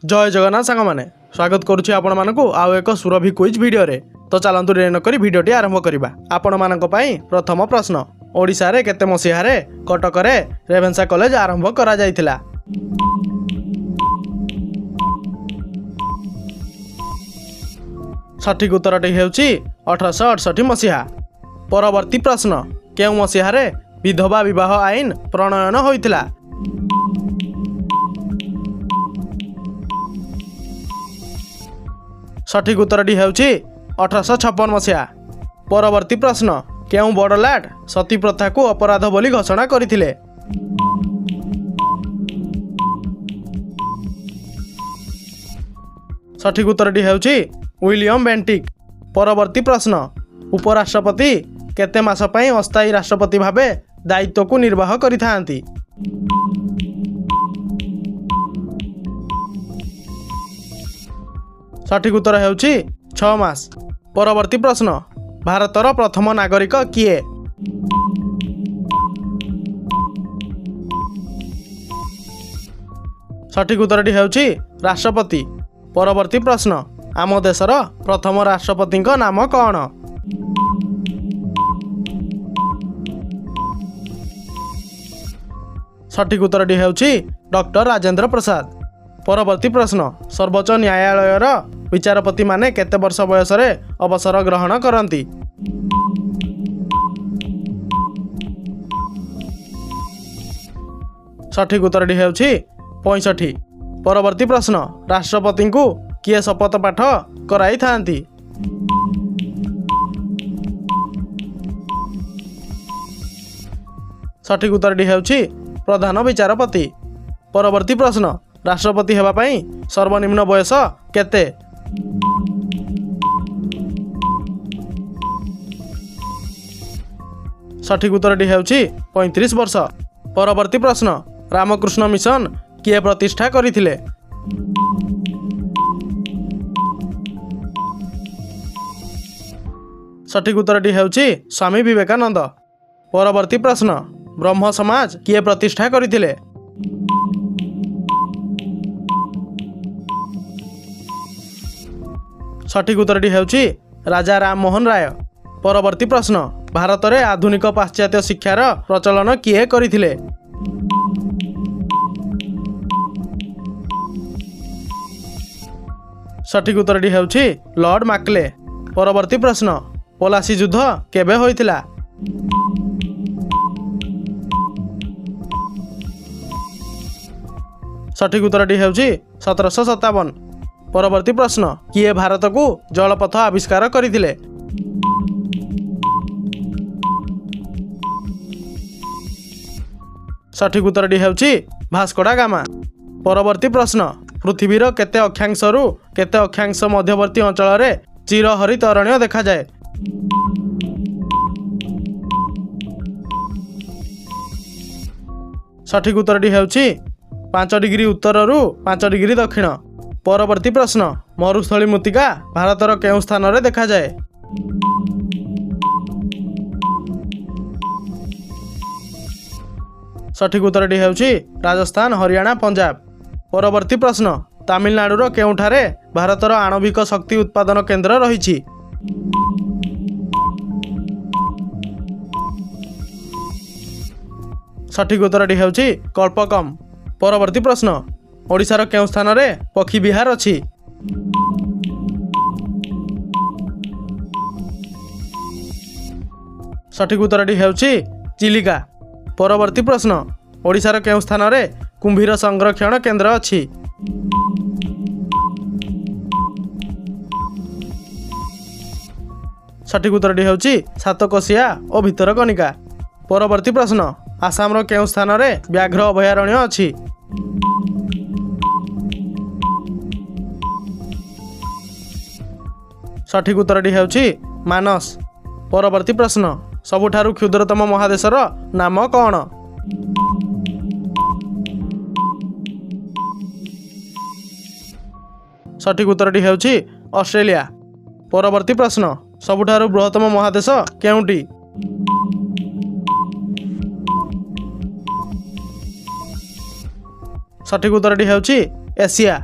जय जगन्नाथ सांग मैंने स्वागत करुच्ची आपण मानक आउ एक सुरभि क्विज वीडियो रे। तो चलतु डेरी नक भिडियोटी आरंभ करवा। आपण मानक पई प्रथम प्रश्न, ओडिशा रे केते मसीहा रे कटक रे रेभेन्सा कॉलेज आरंभ करा जायतिला? सठिक उत्तरटी हेउची 1868 मसीहा। परवर्ती प्रश्न, केउ मसीहा रे विधवा विवाह आईन प्रणयन होइतिला? सठिक उत्तरटी हेउची 1856 मसीहा। परवर्ती प्रश्न, केउ बड़लाट सती प्रथा को अपराध बोली घोषणा करथिले? सठिक उत्तरटी हेउची विलियम बेंटिक। परवर्ती प्रश्न, उपराष्ट्रपति केते मास पई अस्थायी राष्ट्रपति भाबे दायित्व को निर्वाह करिथांती? सठिक उत्तर हेउची 6 मास। परवर्ती प्रश्न, भारतर प्रथम नागरिक किए? सठिक उत्तरटी हेउची राष्ट्रपति। परवर्ती प्रश्न, आम देशर प्रथम राष्ट्रपति नाम कौन? सठिक उत्तरटी हेउची डॉक्टर राजेंद्र प्रसाद। परवर्ती प्रश्न, सर्वोच्च न्यायालयर विचारपति माने केते वर्ष बयस रे अवसर ग्रहण करती? सठिक उत्तरटी हेउची 65। परवर्ती प्रश्न, राष्ट्रपति को किए शपथ पाठ कराई थांती? सठिक उत्तरटी हेउची प्रधान विचारपति। परवर्ती प्रश्न, राष्ट्रपति हेबा पई सर्वनिम्न बयस केते? सठिक उत्तरटी हेउची 35 वर्ष। परवर्ती प्रश्न, रामकृष्ण मिशन किए प्रतिष्ठा करिथिले? सठिक उत्तरटी हेउची स्वामी विवेकानंद। परवर्ती प्रश्न, ब्रह्म समाज किए प्रतिष्ठा करिथिले? सठिक उत्तरटी हेउची राजा राम मोहन राय। परवर्ती प्रश्न, भारत रे आधुनिक पाश्चात्य शिक्षार प्रचलन किए करिथिले? सठिक उत्तरटी हेउची लॉर्ड मैकले। परवर्ती प्रश्न, पलासी युद्ध केबे होइतिला? सठिक उत्तरटी हेउची 1757। परवर्ती प्रश्न, किए भारत को जलपथ आविष्कार करथिले? सठिक उत्तरटी हेउची भास्को डा गामा। परवर्ती प्रश्न, पृथ्वीर केते अक्षांश रु केते अक्षांश मध्यवर्ती अंचल रे चिरहरित अरण्य देखा जाए? सठिक उत्तरटी हेउची 5 डिग्री उत्तर रु 5 डिग्री दक्षिण। परवर्ती प्रश्न, मरुस्थली मृत्तिका भारतर केउ स्थान रे देखा जाए? सठिक उत्तरटी हेउची राजस्थान, हरियाणा, पंजाब। परवर्ती प्रश्न, तमिलनाडुर केउठारे भारतर आणविक शक्ति उत्पादन केंद्र रहिछि? सठिक उत्तरटी हेउची कल्पकम। परवर्ती प्रश्न, ओडिशार केउ स्थान रे पक्षी विहार अछि? सठिक उत्तरटी हेउची चिलिका। परवर्ती प्रश्न, ओडिशार केउ स्थान रे कुंभीर संरक्षण केंद्र अछि? सठिक उत्तरटी हेउची सातकोशिया और भितरकनिका। परवर्ती प्रश्न, आसाम रो केउ स्थान रे व्याघ्र अभयारण्य अछि? सठिक उत्तरटी हेउची मानस। परवर्ती प्रश्न, सबुठारु क्षुद्रतम महादेशर नाम कौन? सठिक उत्तरटी हेउची ऑस्ट्रेलिया। परवर्ती प्रश्न, सबुठारु बृहत्तम महादेश केउंटी? सठिक उत्तरटी हेउची एशिया।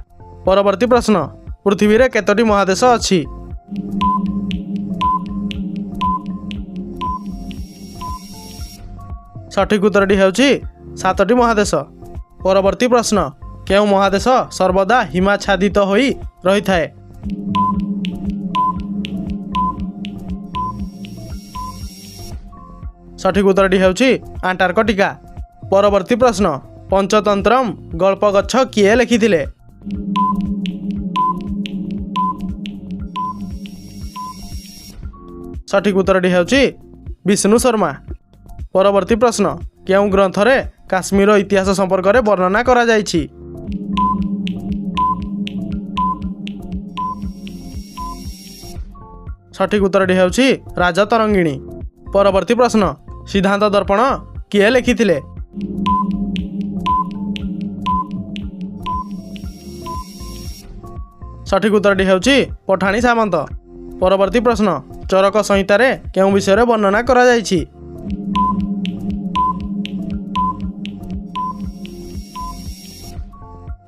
परवर्ती प्रश्न पृथ्वी रे केतोटी महादेश अछि? सठिक उत्तरटी हेउछि 7टी महादेश। परवर्ती प्रश्न केउ महादेश सर्वदा हिमाच्छादित होई रही थाए? सठिक उत्तरटी हेउछि अंटार्कटिका। परवर्ती प्रश्न पंचतंत्रम गल्प गच्छ किए लिखिथिले? सठिक उत्तरटी हेउछि विष्णु शर्मा। परवर्ती प्रश्न केउ ग्रंथरे काश्मीर इतिहास संपर्क में वर्णना करा जाइछि? सठिक उत्तरटी हेउछि राजतरंगिणी। परवर्ती प्रश्न सिद्धांत दर्पण किए लिखिथिले? सठिक उत्तरटी हेउछि पठाणी सामंत। परवर्ती प्रश्न चरक संहितारे केउ विषय वर्णना करा जाइछि?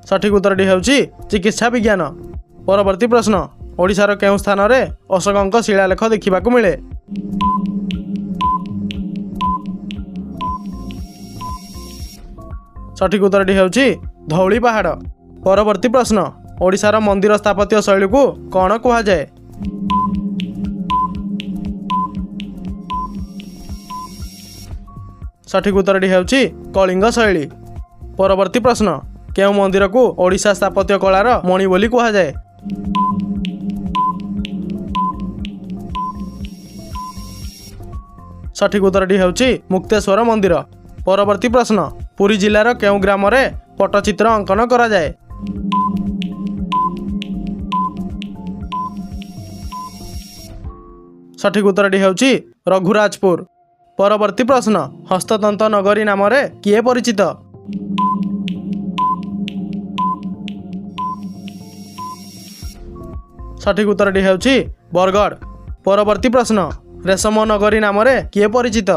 सठिक उत्तरटी हेउछि चिकित्सा विज्ञान। परवर्ती प्रश्न ओडिशार केउ स्थान रे अशोकଙ୍କ शिलालेख देखिबाकू मिले? सठिक उत्तरटी हेउछि धौली पहाड़। परवर्ती प्रश्न ओडिशार मंदिर स्थापत्य शैली को कौन कहा जाए? सठिक उत्तरटी हेउछि कलिंग शैली। परवर्ती प्रश्न केउ मंदिर को ओडिशा स्थापत्य कलार मणि बोली कहा जाए? सठिक उत्तरटी हेउछि मुक्तेश्वर मंदिर। परवर्ती प्रश्न पुरी जिलार केउ ग्राम रे पट्टचित्र अंकन करा जाए? सठिक उत्तरटी हेउछि रघुराजपुर। परवर्ती प्रश्न हस्ततंत नगरी नाम रे किए परिचित? सठिक उत्तरटी हेउछि बरगढ़। परवर्ती प्रश्न रेशम नगरी नाम रे किए परिचित?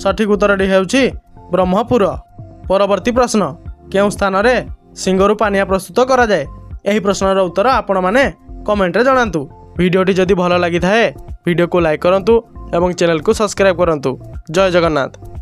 सठिक उत्तरटी हेउछि ब्रह्मपुर। परवर्ती प्रश्न केउ स्थान रे सिंगरु पानिया प्रस्तुत करा जाए? एही प्रश्नर उत्तर आपण माने कमेंट रे जणांतु। वीडियोटी जदि भल लागि थाए वीडियो को लाइक करंतु एवं चैनल को सब्सक्राइब करंतु। जय जगन्नाथ।